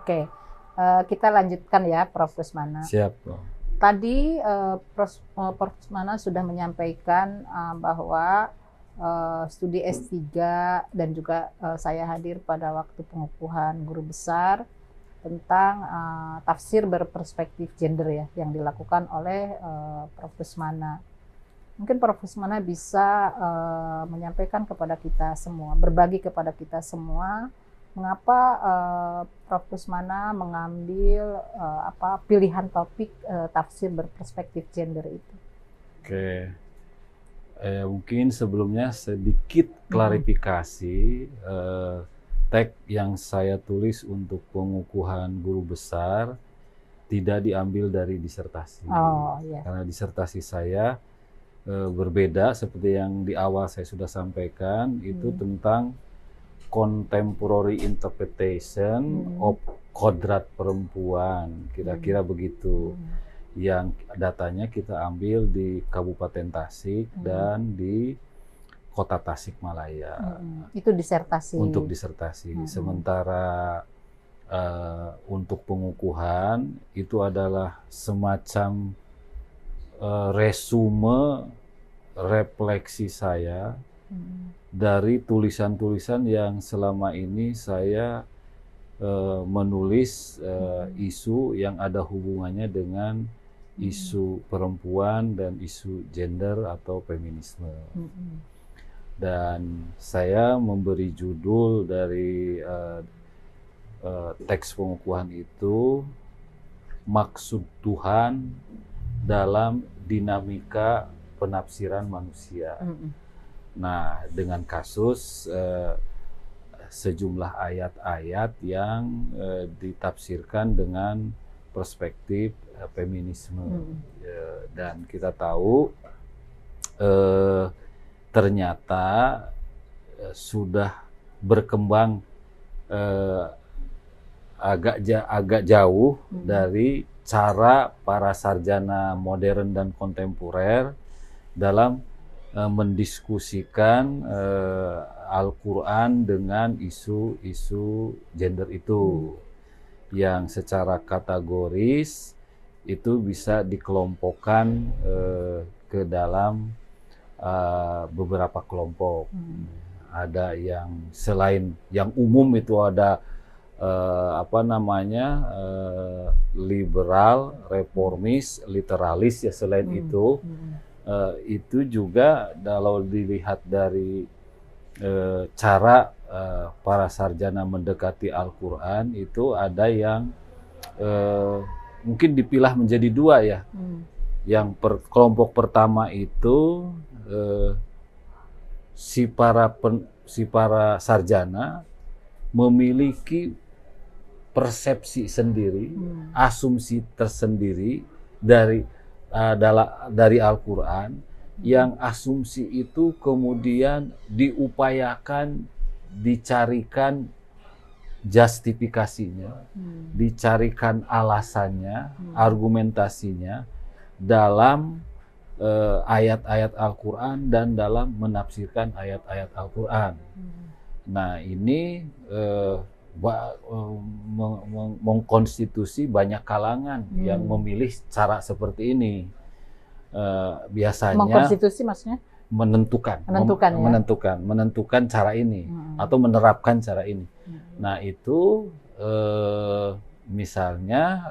Oke, kita lanjutkan ya, Prof. Kusmana. Siap, Bro. Tadi Prof. Kusmana sudah menyampaikan bahwa studi S3 dan juga saya hadir pada waktu pengukuhan guru besar tentang tafsir berperspektif gender ya yang dilakukan oleh Prof. Kusmana. Mungkin Prof. Kusmana bisa menyampaikan kepada kita semua, berbagi kepada kita semua, mengapa Prof. Kusmana mengambil pilihan topik tafsir berperspektif gender itu. Oke, mungkin sebelumnya sedikit klarifikasi teks yang saya tulis untuk pengukuhan guru besar tidak diambil dari disertasi. Oh, iya. Karena disertasi saya berbeda seperti yang di awal saya sudah sampaikan, itu tentang contemporary interpretation of kodrat perempuan, kira-kira begitu. Yang datanya kita ambil di Kabupaten Tasik dan di Kota Tasikmalaya. Itu disertasi. Untuk disertasi. Sementara untuk pengukuhan itu adalah semacam resume refleksi saya dari tulisan-tulisan yang selama ini saya menulis isu yang ada hubungannya dengan isu perempuan dan isu gender atau feminisme. Dan saya memberi judul dari teks pengukuhan itu, Maksud Tuhan dalam Dinamika Penafsiran Manusia. Nah, dengan kasus sejumlah ayat-ayat yang ditafsirkan dengan perspektif feminisme. Dan kita tahu ternyata sudah berkembang agak jauh dari cara para sarjana modern dan kontemporer dalam mendiskusikan Al-Quran dengan isu-isu gender itu, yang secara kategoris itu bisa dikelompokkan ke dalam beberapa kelompok. Ada yang selain yang umum itu ada liberal, reformis, literalis ya, selain itu juga kalau dilihat dari cara para sarjana mendekati Al-Quran itu ada yang mungkin dipilah menjadi dua ya. Yang kelompok pertama itu si para sarjana memiliki persepsi sendiri, asumsi tersendiri dari Al-Quran, yang asumsi itu kemudian diupayakan, dicarikan justifikasinya, dicarikan alasannya, argumentasinya dalam ayat-ayat Al-Quran dan dalam menafsirkan ayat-ayat Al-Quran. Nah, ini mengkonstitusi banyak kalangan yang memilih cara seperti ini. Biasanya mengkonstitusi maksudnya menentukan cara ini atau menerapkan cara ini. Nah, itu misalnya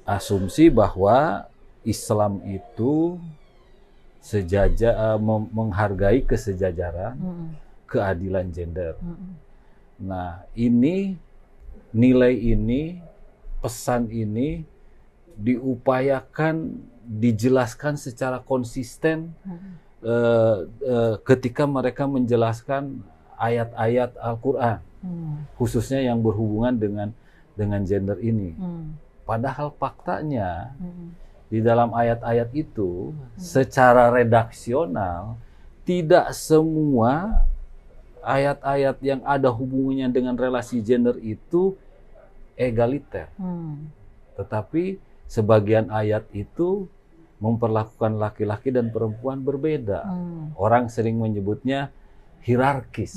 asumsi bahwa Islam itu menghargai kesejajaran, keadilan gender. Nah, nilai ini, pesan ini diupayakan, dijelaskan secara konsisten ketika mereka menjelaskan ayat-ayat Al-Quran, khususnya yang berhubungan dengan gender ini. Padahal faktanya di dalam ayat-ayat itu secara redaksional tidak semua ayat-ayat yang ada hubungannya dengan relasi gender itu egaliter. Tetapi sebagian ayat itu memperlakukan laki-laki dan perempuan berbeda. Orang sering menyebutnya hierarkis,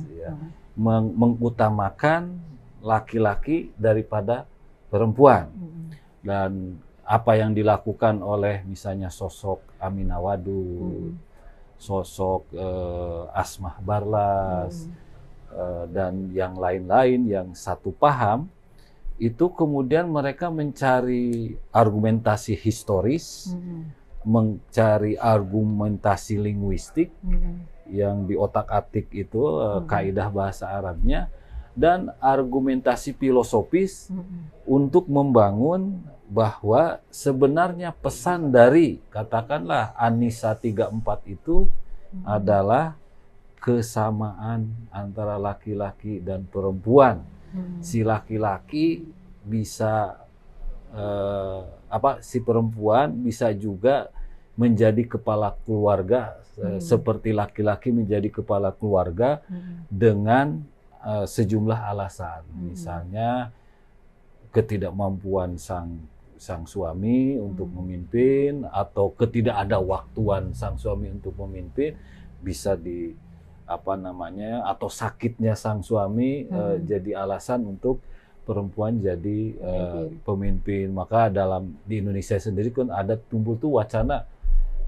ya. Mengutamakan laki-laki daripada perempuan. Dan apa yang dilakukan oleh misalnya sosok Aminah Wadud, sosok Asmah Barlas, dan yang lain-lain yang satu paham, itu kemudian mereka mencari argumentasi historis, mencari argumentasi linguistik yang di otak-atik itu kaidah bahasa Arabnya, dan argumentasi filosofis untuk membangun bahwa sebenarnya pesan dari katakanlah An-Nisa 34 itu adalah kesamaan antara laki-laki dan perempuan. Si laki-laki bisa si perempuan bisa juga menjadi kepala keluarga seperti laki-laki menjadi kepala keluarga dengan sejumlah alasan. Misalnya ketidakmampuan sang suami untuk memimpin, atau ketidakadawaktuan sang suami untuk memimpin, bisa atau sakitnya sang suami jadi alasan untuk perempuan jadi pemimpin. Maka di Indonesia sendiri kan ada tumbuh tuh wacana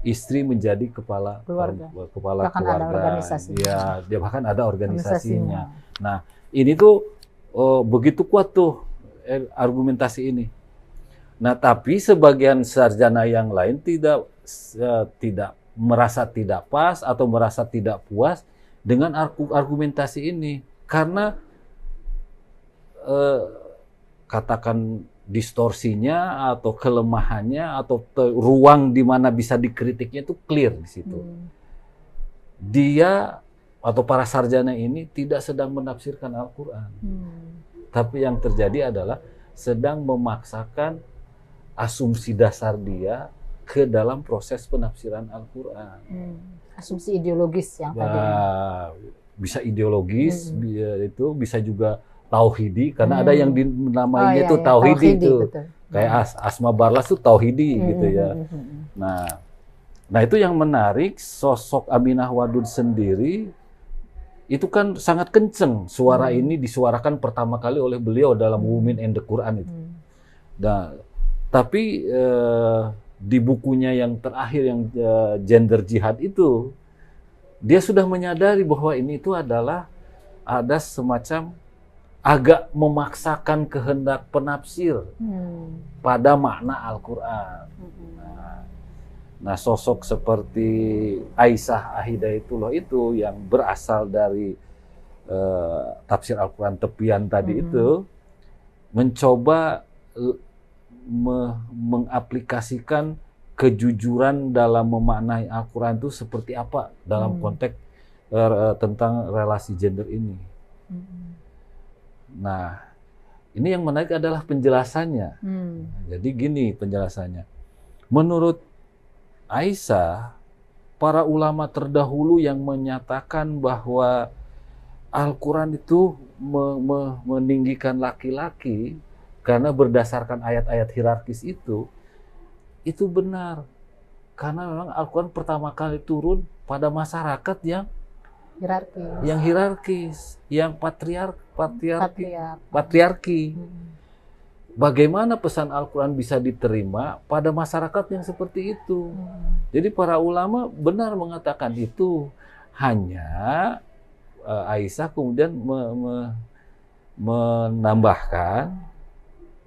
istri menjadi kepala keluarga. Bahkan ada organisasinya. Ya, dia bahkan ada organisasinya. Nah, ini tuh begitu kuat tuh argumentasi ini. Nah, tapi sebagian sarjana yang lain tidak merasa tidak pas atau merasa tidak puas dengan argumentasi ini, karena katakan distorsinya atau kelemahannya atau ruang di mana bisa dikritiknya itu clear di situ. Dia atau para sarjana ini tidak sedang menafsirkan Al-Quran, tapi yang terjadi adalah sedang memaksakan asumsi dasar dia ke dalam proses penafsiran Al-Quran. Asumsi ideologis yang tadi. Bisa ideologis, itu bisa juga tauhidi, karena ada yang namanya itu tauhidi itu. Betul. Kayak Asma Barlas itu tauhidi gitu ya. Nah itu yang menarik, sosok Aminah Wadud sendiri itu kan sangat kenceng suara ini disuarakan pertama kali oleh beliau dalam Women and the Quran itu. Nah, tapi di bukunya yang terakhir yang gender jihad itu, dia sudah menyadari bahwa ini itu adalah ada semacam agak memaksakan kehendak penafsir pada makna Al-Quran. Nah, sosok seperti Aisyah Ahidayatullah itu yang berasal dari tafsir Al-Quran tepian tadi itu, mencoba mengaplikasikan kejujuran dalam memaknai Al-Quran itu seperti apa dalam konteks tentang relasi gender ini. Nah, ini yang menarik adalah penjelasannya. Jadi gini penjelasannya. Menurut Aisyah, para ulama terdahulu yang menyatakan bahwa Al-Quran itu meninggikan laki-laki karena berdasarkan ayat-ayat hierarkis itu benar. Karena memang Al-Quran pertama kali turun pada masyarakat yang hierarkis, yang patriarki. Bagaimana pesan Al-Quran bisa diterima pada masyarakat yang seperti itu? Jadi para ulama benar mengatakan itu. Hanya Aisyah kemudian menambahkan,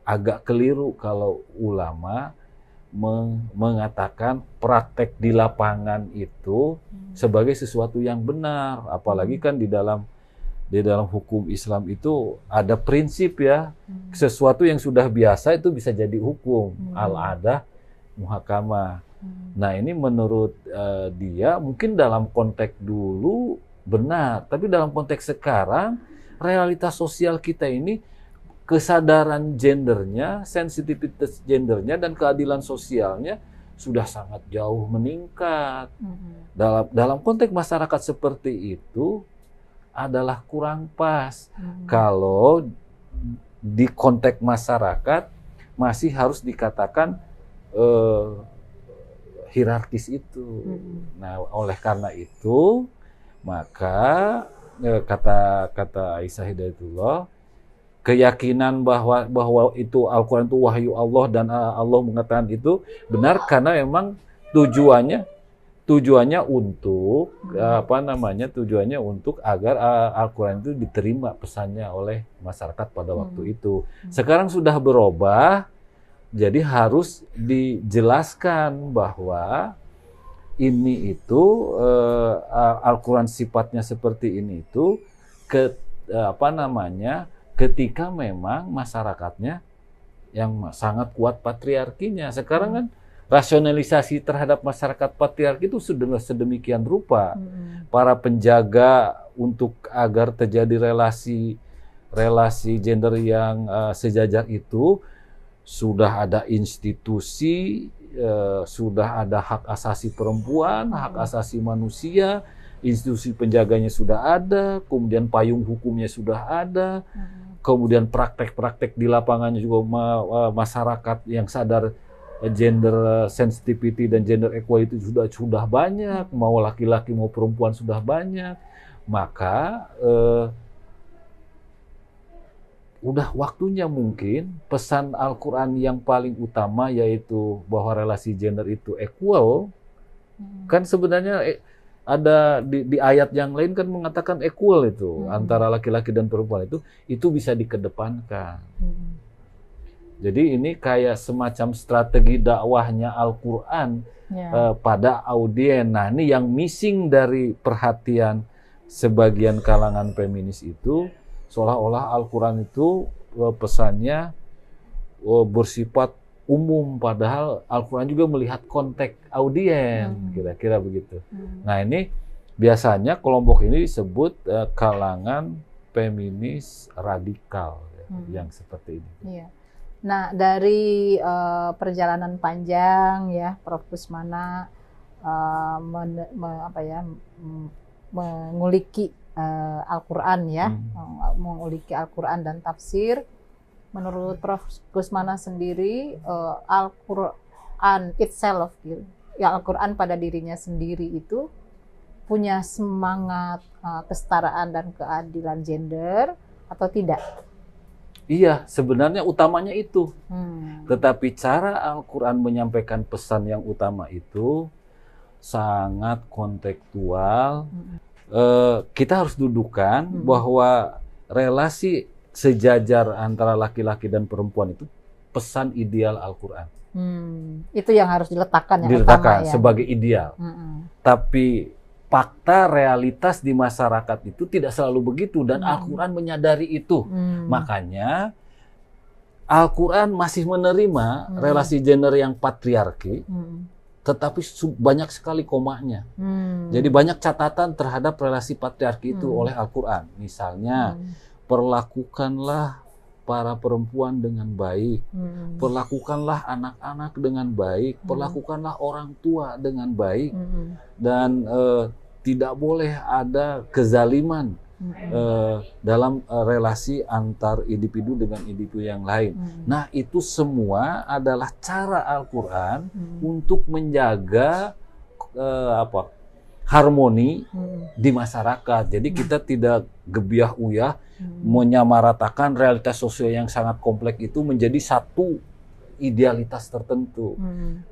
agak keliru kalau ulama mengatakan praktek di lapangan itu sebagai sesuatu yang benar. Apalagi kan di dalam hukum Islam itu ada prinsip ya, sesuatu yang sudah biasa itu bisa jadi hukum, al-adah muhakamah. Nah ini menurut dia mungkin dalam konteks dulu benar, tapi dalam konteks sekarang realitas sosial kita ini, kesadaran gendernya, sensitivitas gendernya, dan keadilan sosialnya sudah sangat jauh meningkat. Dalam konteks masyarakat seperti itu adalah kurang pas. Kalau di konteks masyarakat masih harus dikatakan hierarkis itu. Nah, oleh karena itu maka kata Aisyah Hidayatullah, keyakinan bahwa itu Al-Quran itu wahyu Allah dan Allah mengatakan itu benar karena memang tujuannya untuk tujuannya untuk agar Al-Quran itu diterima pesannya oleh masyarakat pada waktu itu. Sekarang sudah berubah, jadi harus dijelaskan bahwa ini itu Al-Quran sifatnya seperti ini itu ketika memang masyarakatnya yang sangat kuat patriarkinya. Sekarang kan rasionalisasi terhadap masyarakat patriarki itu sudah sedemikian rupa. Para penjaga untuk agar terjadi relasi gender yang sejajar itu sudah ada institusi, sudah ada hak asasi perempuan, hak asasi manusia, institusi penjaganya sudah ada, kemudian payung hukumnya sudah ada, kemudian praktek-praktek di lapangannya juga masyarakat yang sadar gender sensitivity dan gender equality sudah banyak, mau laki-laki mau perempuan sudah banyak, maka udah waktunya mungkin pesan Al-Quran yang paling utama yaitu bahwa relasi gender itu equal, kan sebenarnya ada di ayat yang lain kan mengatakan equal itu antara laki-laki dan perempuan itu bisa dikedepankan. Jadi ini kayak semacam strategi dakwahnya Al-Quran pada audiens. Nah ini yang missing dari perhatian sebagian kalangan feminis itu, seolah-olah Al-Quran itu pesannya bersifat umum, padahal Al-Quran juga melihat konteks audiens, kira-kira begitu. Nah ini biasanya kelompok ini disebut kalangan feminis radikal yang seperti ini. Iya. Nah, dari perjalanan panjang ya, Prof. Kusmana menguliki Al-Quran ya, menguliki Al-Quran dan tafsir. Menurut Prof. Kusmana sendiri, Al-Quran itself, ya Al-Quran pada dirinya sendiri itu punya semangat kesetaraan dan keadilan gender atau tidak? Iya, sebenarnya utamanya itu. Tetapi cara Al-Quran menyampaikan pesan yang utama itu sangat kontekstual. Kita harus dudukan bahwa relasi sejajar antara laki-laki dan perempuan itu pesan ideal Al-Quran. Itu yang harus diletakkan utama, sebagai ideal. Tapi fakta realitas di masyarakat itu tidak selalu begitu dan Al-Quran menyadari itu. Makanya Al-Quran masih menerima relasi gender yang patriarki, tetapi banyak sekali komanya. Jadi banyak catatan terhadap relasi patriarki itu oleh Al-Quran. Misalnya, perlakukanlah para perempuan dengan baik, perlakukanlah anak-anak dengan baik, perlakukanlah orang tua dengan baik, dan tidak boleh ada kezaliman dalam relasi antar individu dengan individu yang lain. Nah, itu semua adalah cara Al-Quran untuk menjaga harmoni di masyarakat. Jadi kita tidak gebiah-uyah menyamaratakan realitas sosial yang sangat kompleks itu menjadi satu idealitas tertentu,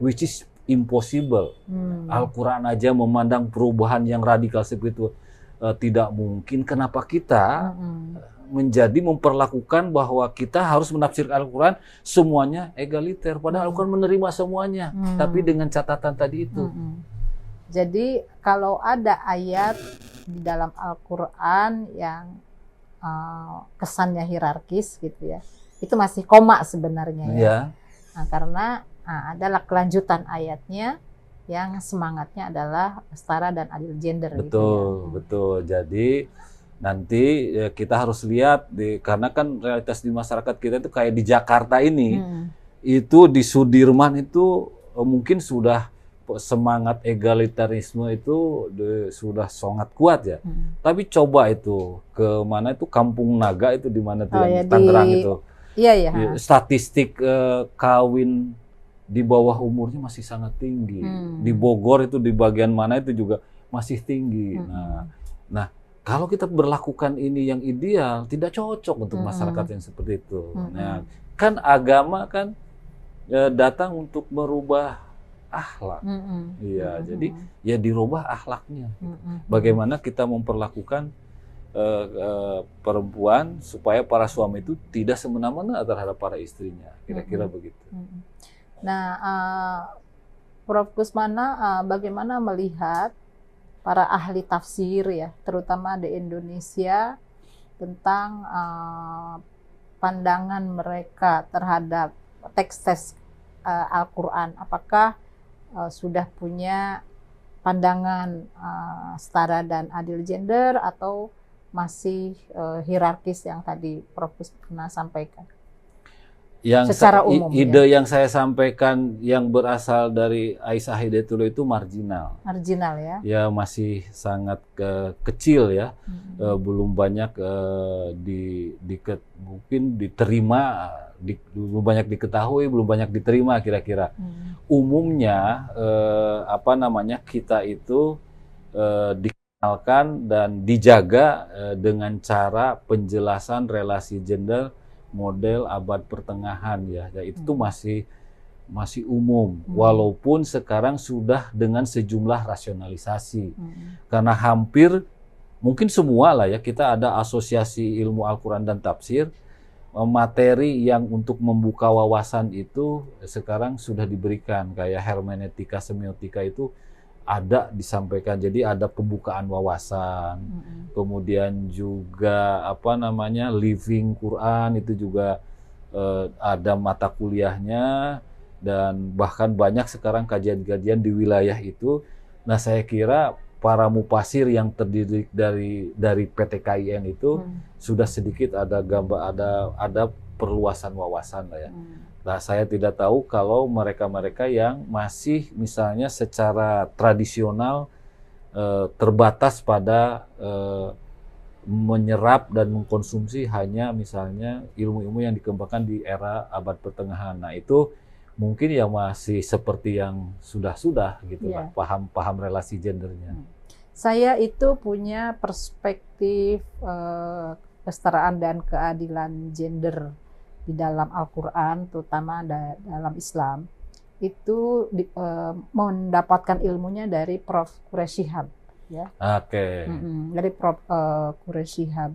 which is impossible. Al-Quran aja memandang perubahan yang radikal seperti itu tidak mungkin. Kenapa kita menjadi memperlakukan bahwa kita harus menafsirkan Al-Quran semuanya egaliter, padahal Al-Quran menerima semuanya, tapi dengan catatan tadi itu. Jadi kalau ada ayat di dalam Al-Quran yang kesannya hierarkis gitu ya, itu masih koma sebenarnya ya. Nah, karena adalah kelanjutan ayatnya yang semangatnya adalah setara dan adil gender. Betul, gitu ya. Betul. Jadi nanti kita harus lihat karena kan realitas di masyarakat kita itu kayak di Jakarta ini, itu di Sudirman itu mungkin sudah semangat egalitarisme itu sudah sangat kuat ya. Tapi coba itu ke mana itu Kampung Naga itu di mana tuh Tangerang itu. Iya. Statistik kawin di bawah umurnya masih sangat tinggi. Di Bogor itu di bagian mana itu juga masih tinggi. Nah, kalau kita berlakukan ini yang ideal, tidak cocok untuk masyarakat yang seperti itu. Nah, kan agama kan datang untuk merubah akhlak. Iya, jadi ya dirubah akhlaknya. Bagaimana kita memperlakukan perempuan supaya para suami itu tidak semena-mena terhadap para istrinya, kira-kira begitu. Nah, Prof. Kusmana, bagaimana melihat para ahli tafsir ya, terutama di Indonesia tentang pandangan mereka terhadap teks-teks Al-Quran? Apakah sudah punya pandangan setara dan adil gender atau masih hierarkis yang tadi Prof. pernah sampaikan? Secara umum, ide yang saya sampaikan yang berasal dari Aisyah Hidayatullah itu marginal. Marginal ya? Ya masih sangat kecil ya, belum banyak mungkin diterima, belum banyak diketahui, belum banyak diterima kira-kira. Umumnya kita itu dikenalkan dan dijaga dengan cara penjelasan relasi gender model abad pertengahan ya, itu masih umum, walaupun sekarang sudah dengan sejumlah rasionalisasi, karena hampir mungkin semua lah ya, kita ada asosiasi ilmu Al-Quran dan tafsir, materi yang untuk membuka wawasan itu sekarang sudah diberikan, kayak hermeneutika, semiotika itu ada disampaikan, jadi ada pembukaan wawasan, kemudian juga living Quran itu juga ada mata kuliahnya, dan bahkan banyak sekarang kajian-kajian di wilayah itu. Nah, saya kira para mufasir yang terdiri dari PT KIN itu sudah sedikit ada perluasan wawasan lah ya. Nah, saya tidak tahu kalau mereka-mereka yang masih misalnya secara tradisional terbatas pada menyerap dan mengkonsumsi hanya misalnya ilmu-ilmu yang dikembangkan di era abad pertengahan. Nah, itu mungkin ya masih seperti yang sudah-sudah gitu lah, paham relasi gendernya. Saya itu punya perspektif kesetaraan dan keadilan gender di dalam Al-Quran, terutama dalam Islam, itu mendapatkan ilmunya dari Prof. Quraish Shihab, ya. Oke. Dari Prof. Quraish Shihab.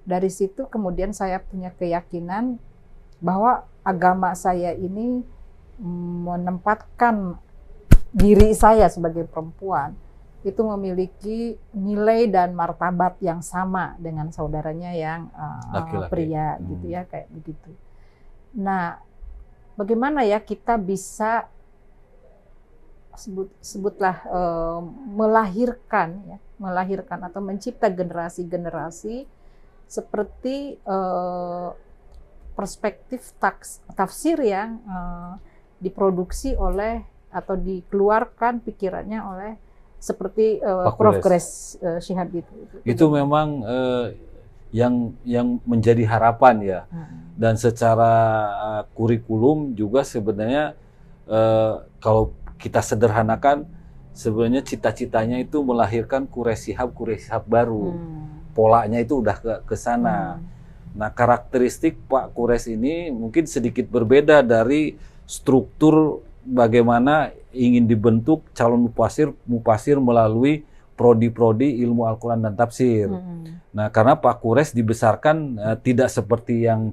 Dari situ kemudian saya punya keyakinan bahwa agama saya ini menempatkan diri saya sebagai perempuan itu memiliki nilai dan martabat yang sama dengan saudaranya yang pria, gitu ya, kayak begitu. Nah, bagaimana ya kita bisa sebutlah melahirkan atau mencipta generasi-generasi seperti perspektif tafsir yang diproduksi oleh atau dikeluarkan pikirannya oleh seperti Prof. Quraish Shihab itu. Itu memang yang menjadi harapan ya. Dan secara kurikulum juga sebenarnya kalau kita sederhanakan, sebenarnya cita-citanya itu melahirkan Quraish Shihab baru. Polanya itu udah ke sana. Nah, karakteristik Pak Quraish ini mungkin sedikit berbeda dari struktur bagaimana ingin dibentuk calon mufasir melalui prodi-prodi ilmu Al-Quran dan tafsir. Nah, karena Pak Quraish dibesarkan tidak seperti yang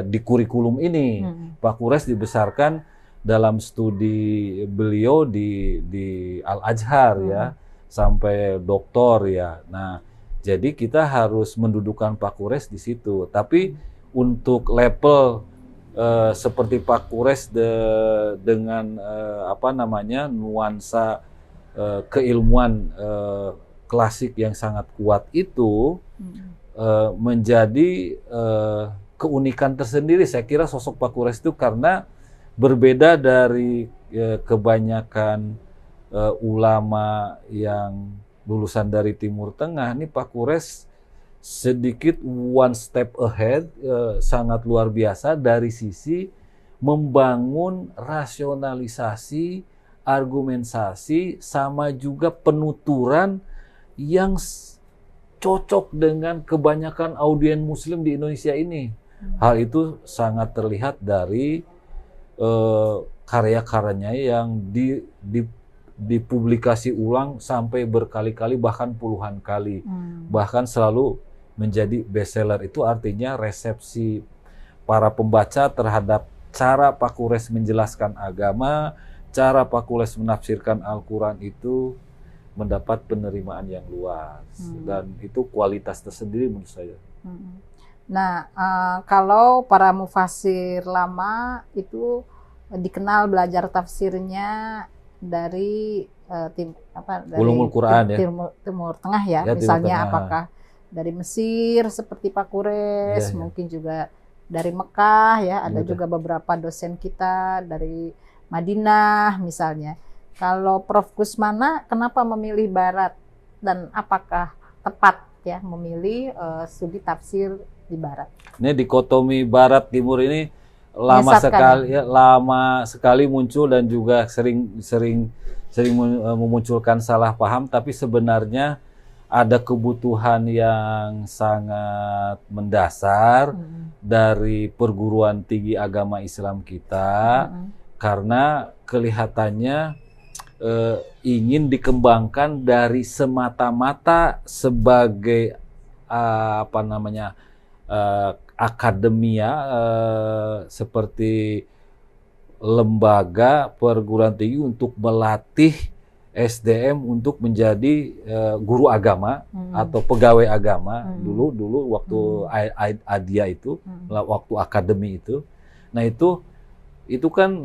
di kurikulum ini. Pak Quraish dibesarkan dalam studi beliau di Al-Azhar ya, sampai doktor ya. Nah, jadi kita harus mendudukan Pak Quraish di situ. Tapi untuk level seperti Pak Quraish dengan nuansa keilmuan klasik yang sangat kuat itu menjadi keunikan tersendiri. Saya kira sosok Pak Quraish itu karena berbeda dari kebanyakan ulama yang lulusan dari Timur Tengah. Ini Pak Quraish sedikit one step ahead, sangat luar biasa dari sisi membangun rasionalisasi, argumentasi, sama juga penuturan yang cocok dengan kebanyakan audiens Muslim di Indonesia ini. Hal itu sangat terlihat dari karya-karyanya yang dipublikasi ulang sampai berkali-kali, bahkan puluhan kali. Bahkan selalu menjadi bestseller. Itu artinya resepsi para pembaca terhadap cara Pak Kures menjelaskan agama, cara Pak Kures menafsirkan Al-Quran itu mendapat penerimaan yang luas. Dan itu kualitas tersendiri menurut saya. Nah, kalau para mufasir lama itu dikenal belajar tafsirnya dari dari Ulumul Quran, Timur Tengah ya, misalnya apakah dari Mesir seperti Pak Kures, mungkin juga dari Mekah ya, ada juga beberapa dosen kita dari Madinah misalnya. Kalau Prof. Kusmana kenapa memilih Barat dan apakah tepat ya memilih studi tafsir di Barat? Ini dikotomi Barat Timur ini lama sekali muncul dan juga sering memunculkan salah paham, tapi sebenarnya ada kebutuhan yang sangat mendasar dari perguruan tinggi agama Islam kita, karena kelihatannya ingin dikembangkan dari semata-mata sebagai akademia, seperti lembaga perguruan tinggi untuk melatih SDM untuk menjadi guru agama atau pegawai agama dulu waktu Adia itu, waktu akademi itu. Nah itu kan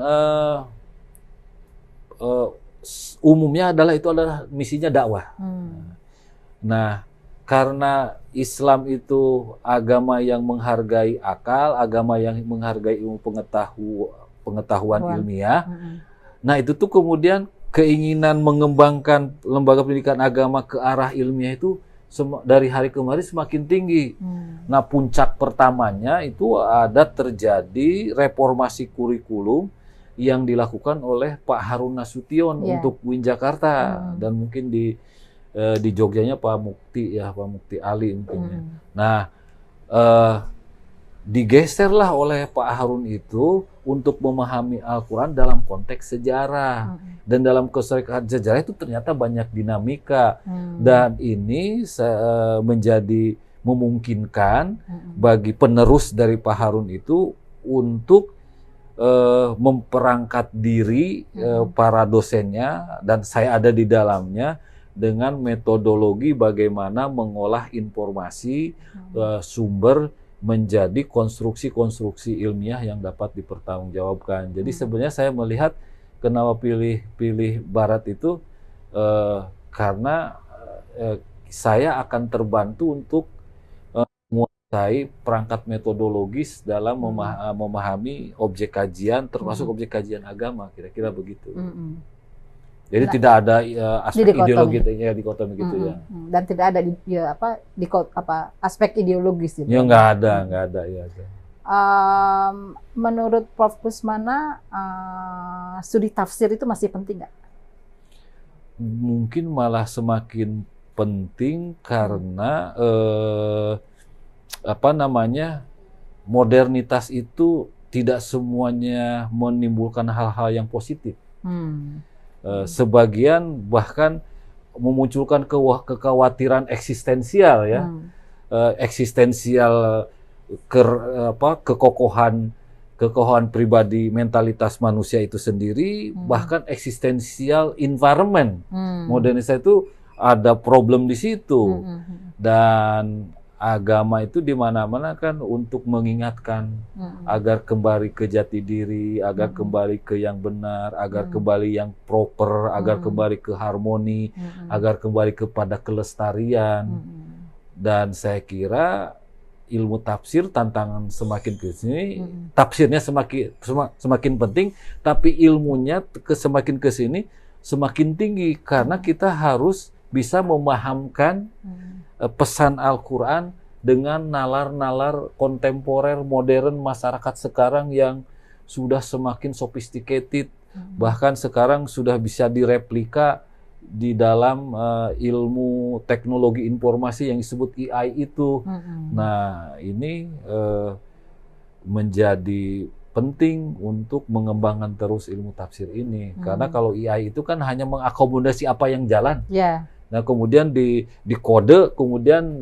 umumnya adalah misinya dakwah. Nah, karena Islam itu agama yang menghargai akal, agama yang menghargai ilmu pengetahuan ilmiah. Nah, itu tuh kemudian keinginan mengembangkan lembaga pendidikan agama ke arah ilmiah itu dari hari ke hari semakin tinggi. Nah, puncak pertamanya itu ada terjadi reformasi kurikulum yang dilakukan oleh Pak Harun Nasution untuk UIN Jakarta, dan mungkin di Jogjanya Pak Mukti Ali mungkin. Nah, digeserlah oleh Pak Harun itu untuk memahami Al-Quran dalam konteks sejarah. Dan dalam konteks sejarah itu ternyata banyak dinamika. Dan ini menjadi memungkinkan bagi penerus dari Pak Harun itu untuk memperangkat diri para dosennya, dan saya ada di dalamnya, dengan metodologi bagaimana mengolah informasi sumber menjadi konstruksi-konstruksi ilmiah yang dapat dipertanggungjawabkan. Jadi sebenarnya saya melihat kenapa pilih Barat itu karena saya akan terbantu untuk menguasai perangkat metodologis dalam memahami objek kajian, termasuk objek kajian agama, kira-kira begitu. Jadi tidak ada aspek ideologi dikotomi gitu ya. Dan tidak ada aspek ideologis gitu. Ya nggak ada ya. Menurut Prof. Kusmana, studi tafsir itu masih penting nggak? Mungkin malah semakin penting karena modernitas itu tidak semuanya menimbulkan hal-hal yang positif. Sebagian bahkan memunculkan kekhawatiran eksistensial ya, eksistensial kekokohan pribadi, mentalitas manusia itu sendiri, bahkan eksistensial environment. Modernitas itu ada problem di situ. Dan agama itu di mana-mana kan untuk mengingatkan agar kembali ke jati diri, agar kembali ke yang benar, agar kembali yang proper, agar kembali ke harmoni, agar kembali kepada kelestarian. Dan saya kira ilmu tafsir tantangan semakin ke sini, tafsirnya semakin penting, tapi ilmunya semakin ke sini semakin tinggi karena kita harus bisa memahamkan pesan Al-Quran dengan nalar-nalar kontemporer modern masyarakat sekarang yang sudah semakin sophisticated, bahkan sekarang sudah bisa direplika di dalam ilmu teknologi informasi yang disebut AI itu. Nah, ini menjadi penting untuk mengembangkan terus ilmu tafsir ini. Karena kalau AI itu kan hanya mengakomodasi apa yang jalan. Nah, kemudian di kode, kemudian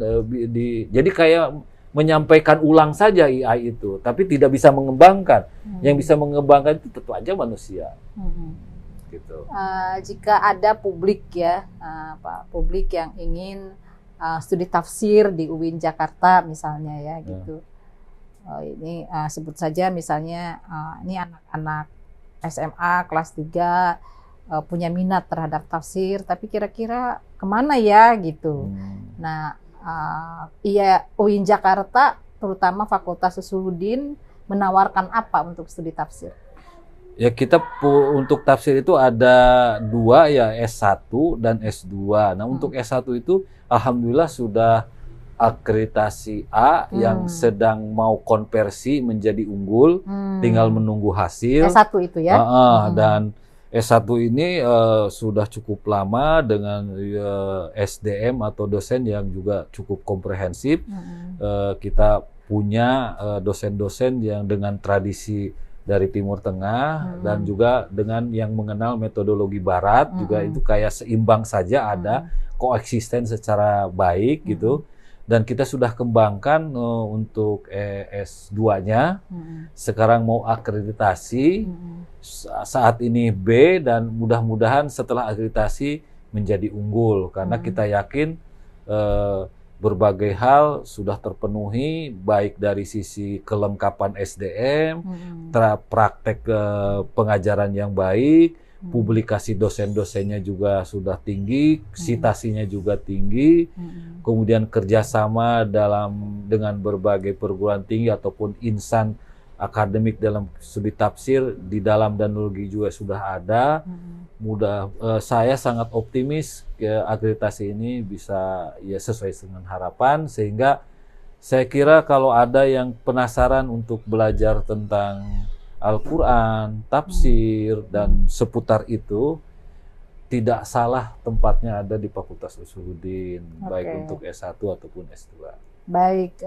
jadi kayak menyampaikan ulang saja AI itu, tapi tidak bisa mengembangkan. Yang bisa mengembangkan itu tentu aja manusia. Gitu. Jika ada publik ya, publik yang ingin studi tafsir di UIN Jakarta misalnya ya, gitu. Ini sebut saja misalnya ini anak-anak SMA kelas 3 punya minat terhadap tafsir, tapi kira-kira kemana ya gitu. Nah, UIN Jakarta terutama Fakultas Usuluddin menawarkan apa untuk studi tafsir? Ya, kita untuk tafsir itu ada 2 ya, S1 dan S2. Nah, untuk S1 itu alhamdulillah sudah akreditasi A yang sedang mau konversi menjadi unggul, tinggal menunggu hasil. S1 itu ya? Dan S1 ini sudah cukup lama dengan SDM atau dosen yang juga cukup komprehensif. Kita punya dosen-dosen yang dengan tradisi dari Timur Tengah dan juga dengan yang mengenal metodologi Barat, juga itu kayak seimbang saja, ada koeksisten secara baik gitu. Dan kita sudah kembangkan untuk S2-nya, sekarang mau akreditasi, saat ini B, dan mudah-mudahan setelah akreditasi menjadi unggul, karena kita yakin berbagai hal sudah terpenuhi, baik dari sisi kelengkapan SDM, praktek pengajaran yang baik, publikasi dosen-dosennya juga sudah tinggi, citasinya juga tinggi, kemudian kerjasama dengan berbagai perguruan tinggi ataupun insan akademik dalam studi tafsir di dalam dan luar negeri juga sudah ada. Saya sangat optimis akreditasi ini bisa ya sesuai dengan harapan, sehingga saya kira kalau ada yang penasaran untuk belajar tentang Al-Quran, tafsir, dan seputar itu, tidak salah tempatnya ada di Fakultas Usuluddin, baik untuk S1 ataupun S2. Baik,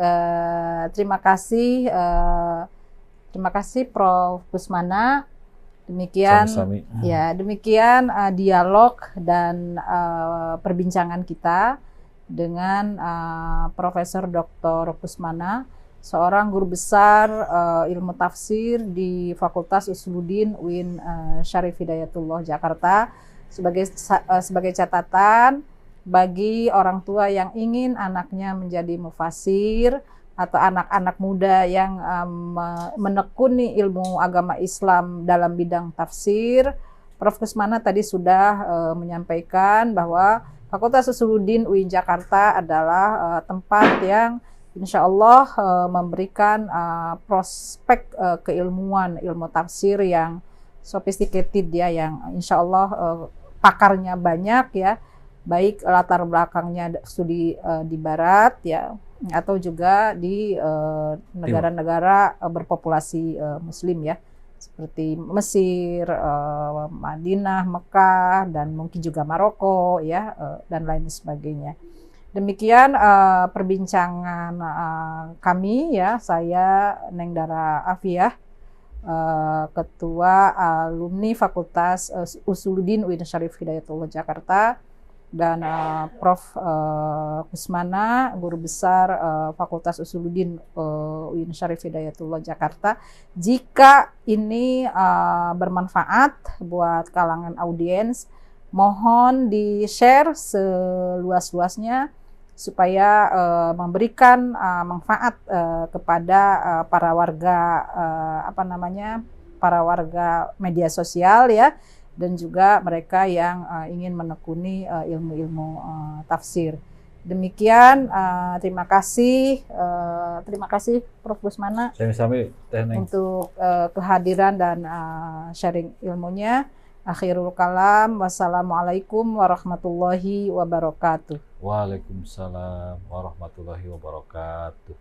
terima kasih Prof. Kusmana. Demikian ya, demikian dialog dan perbincangan kita dengan Profesor Dr. Kusmana, seorang guru besar ilmu tafsir di Fakultas Usuluddin UIN Syarif Hidayatullah Jakarta. Sebagai catatan bagi orang tua yang ingin anaknya menjadi mufasir atau anak-anak muda yang menekuni ilmu agama Islam dalam bidang tafsir, Prof. Kusmana tadi sudah menyampaikan bahwa Fakultas Usuluddin UIN Jakarta adalah tempat yang insya Allah memberikan prospek keilmuan ilmu tafsir yang sophisticated ya, yang insya Allah pakarnya banyak ya, baik latar belakangnya studi di Barat ya, atau juga di negara-negara berpopulasi Muslim ya, seperti Mesir, Madinah, Mekah, dan mungkin juga Maroko ya, dan lain sebagainya. Demikian perbincangan kami ya, saya Neng Dara Afiah, Ketua Alumni Fakultas Usuluddin UIN Syarif Hidayatullah Jakarta, dan Prof. Kusmana, Guru Besar Fakultas Usuluddin UIN Syarif Hidayatullah Jakarta. Jika ini bermanfaat buat kalangan audiens, mohon di-share seluas-luasnya supaya memberikan manfaat kepada para warga para warga media sosial ya, dan juga mereka yang ingin menekuni ilmu-ilmu tafsir. Demikian, terima kasih Prof. Kusmana untuk kehadiran dan sharing ilmunya. Akhirul kalam, wassalamualaikum warahmatullahi wabarakatuh. Waalaikumsalam warahmatullahi wabarakatuh.